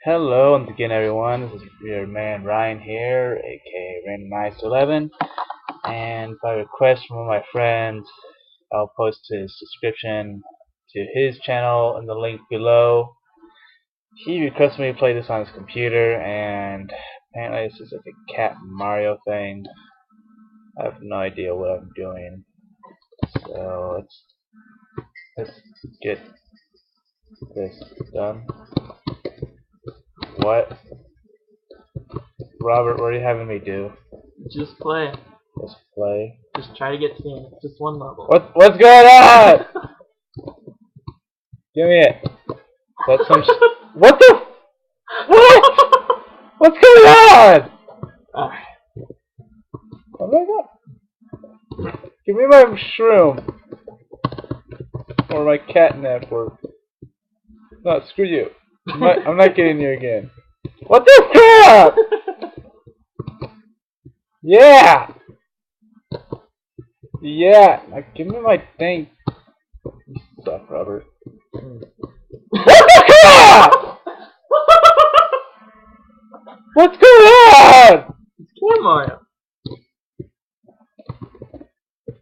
Hello, once again everyone, this is your man Ryan here, aka RAnd0mIzed11, and by request from one of my friends, I'll post his description to his channel in the link below. He requested me to play this on his computer, and apparently this is like a Cat Mario thing. I have no idea what I'm doing, so let's get this done. What? Robert, what are you having me do? Just play. Just play. Just try to get to just one level. What's going on? Give me it. That's some what the? What? What's going on? Oh my god. Give me my shroom. Or my catnip, or... No, screw you. I'm not getting you again. What the crap? Yeah! Yeah! Now give me my thing. You suck, Robert. What the crap? What's going on? It's Cat Mario.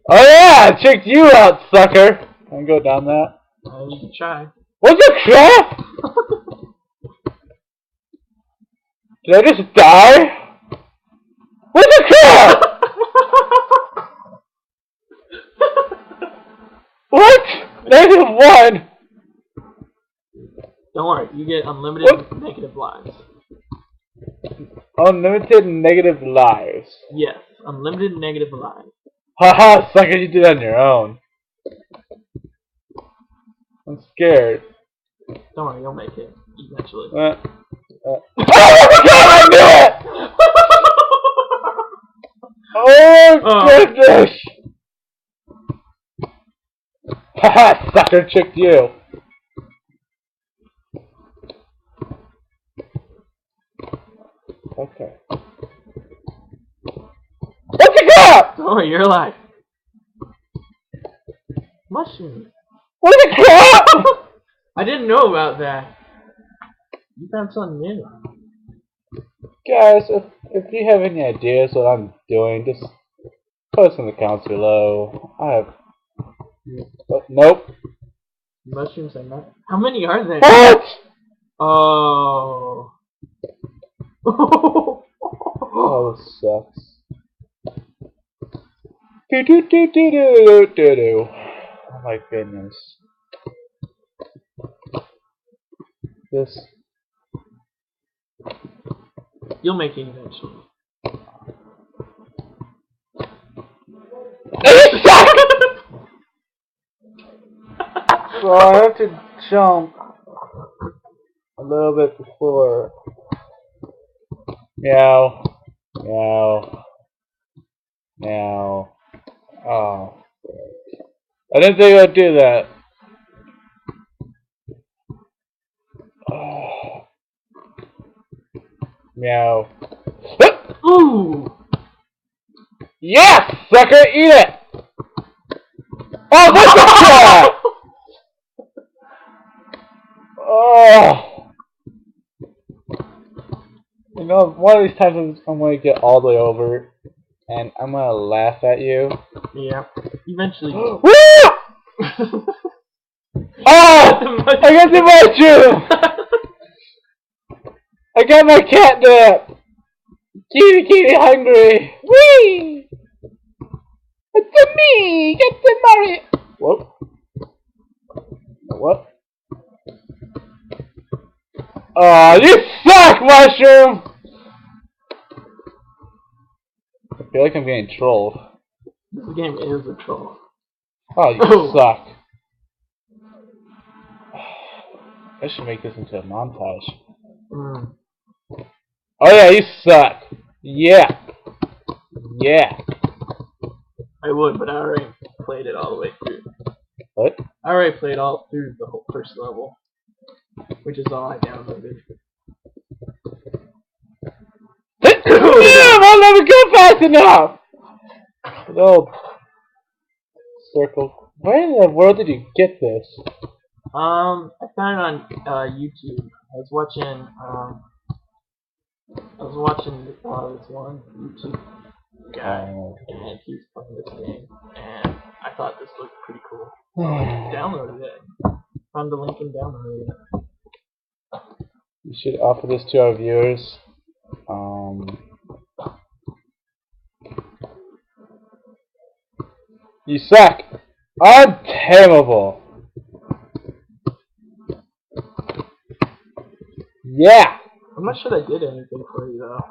Oh yeah! I checked you out, sucker! Can I go down that? You can try. What the crap? Did I just die? What the crap? What? -1. Don't worry, you get unlimited negative lives. Unlimited negative lives. Yes, unlimited negative lives. Haha, sucker, you did that on your own. I'm scared. Don't worry, you'll make it eventually. Oh my god, I knew it! Oh goodness! Haha, sucker, tricked you. Okay. What's the crap? Don't worry, you're alive. Mushroom. What the crap? I didn't know about that. You found something new. Guys, if you have any ideas what I'm doing, just post in the comments below. I have... Nope. Mushrooms are not... How many are there? What? Oh. Oh, this sucks. Do. Oh my goodness. This... You'll make it eventually. So I have to jump a little bit before. Meow. Meow. Meow. Oh. I didn't think I'd do that. Oh. Meow. Ooh! Yes, sucker, eat it! Oh, what the crap? Oh. You know, one of these times I'm going to get all the way over, and I'm going to laugh at you. Yeah, eventually. Oh! I got the mushroom! I got my catnip! Kitty hungry! Whee! It's me! Get the Mario! What? What? Oh, you suck, mushroom! I feel like I'm getting trolled. This game is a troll. Oh, you suck. I should make this into a montage. Oh yeah, you suck. Yeah. Yeah. I would, but I already played it all the way through. What? I already played all through the whole first level, which is all I downloaded. Damn, I'll never go fast enough! No. Circle. Where in the world did you get this? I found it on YouTube. was watching this one YouTube guy, and he's playing this game, and I thought this looked pretty cool. So I downloaded it. Found the link and downloaded it. You should offer this to our viewers. You suck! Untamable! Yeah! I'm not sure I did anything for you though.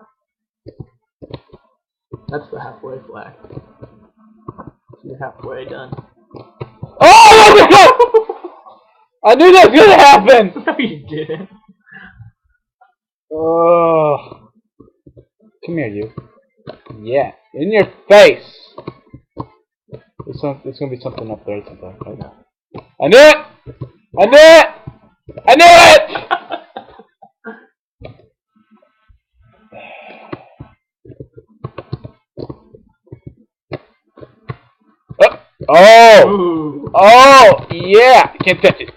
That's the halfway flag. You're halfway done. Oh my god! I knew that was gonna happen! No, you didn't. Oh. Come here, you. Yeah. In your face! There's gonna be something up there something right now. I knew it! I knew it! I knew it! Oh! Ooh. Oh! Yeah! Can't touch it.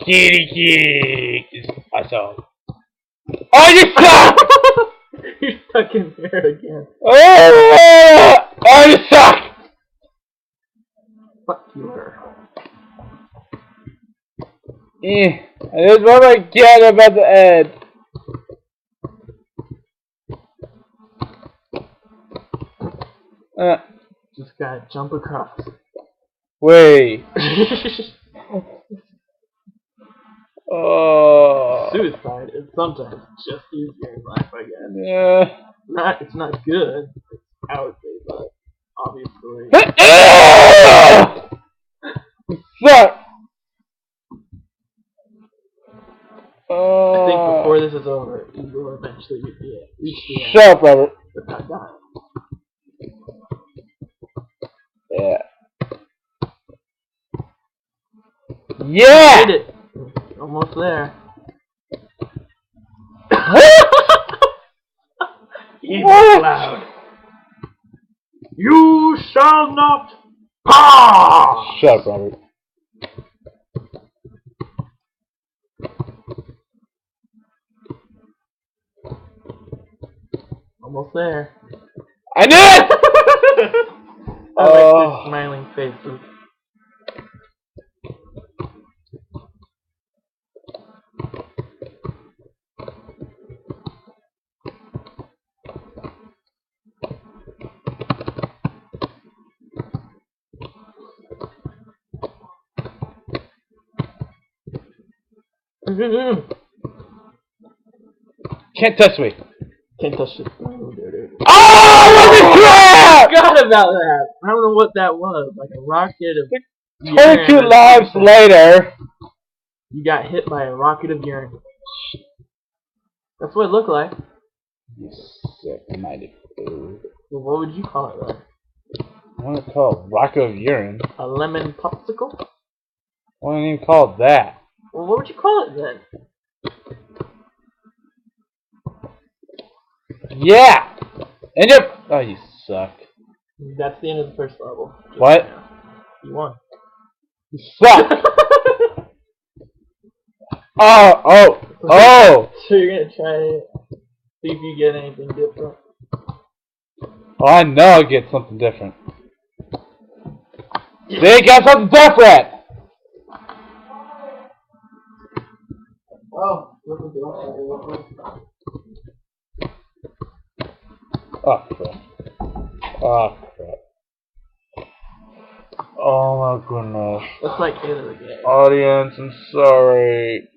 Kitty kitty. I saw. Oh, you suck! You're stuck in there again. Oh, you suck! Fuck you. There's one more again about the end. Just gotta jump across. Wait. Oh. Suicide is sometimes just easier in life, I guess. Yeah. It's not good, I would say, but obviously. Fuck. I think before this is over, you will eventually reach the end. Shut up, Robert. Without dying. Yeah. Yeah! Did it! Almost there. Evil Cloud. You shall not pass! Shut up, Robert. Almost there. I knew it! I like their smiling faces. Can't touch me. Can't touch it. Oh, what the crap! I forgot about that. I don't know what that was. Like a rocket of 22 lives later. You got hit by a rocket of urine. That's what it looked like. You sick-minded fool. Well, what would you call it then? I want to call it rocket of urine. A lemon popsicle? I wouldn't even call it that. Well, what would you call it then? Yeah! And you're... Oh, you suck. That's the end of the first level. What? You won. You suck! Oh! So you're gonna try it, see if you get anything different? Oh, I know I'll get something different. They got something different! Oh, look at this. Oh, crap. Oh, crap. Oh, my goodness. That's like the end of the game. Audience, I'm sorry.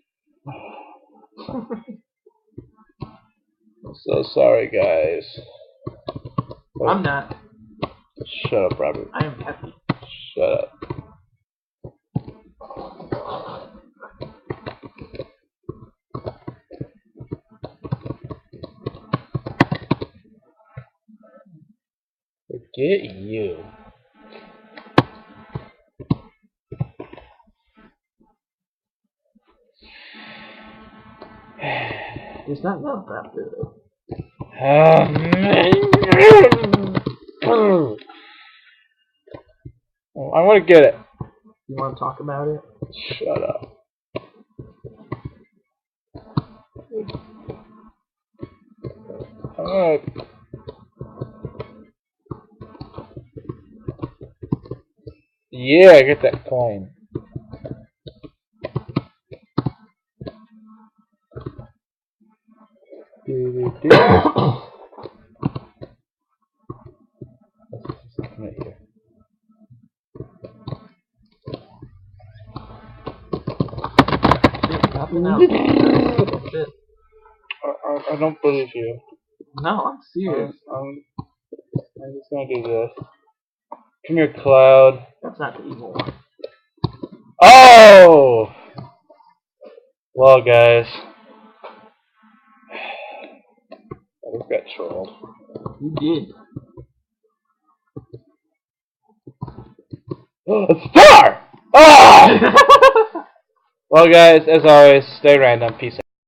I'm so sorry, guys. I'm not. Shut up, Robert. I am happy. Shut up. Forget you. There's not enough after this. I want to get it. You want to talk about it? Shut up. Alright. Yeah, I get that coin. Right here. Shit. I don't believe you. No, I'm serious. I'm just gonna do this. Come here, Cloud. That's not the evil one. Oh! Well, guys. I just got trolled. You did. A star! Oh! Well, guys, as always, stay random. Peace out.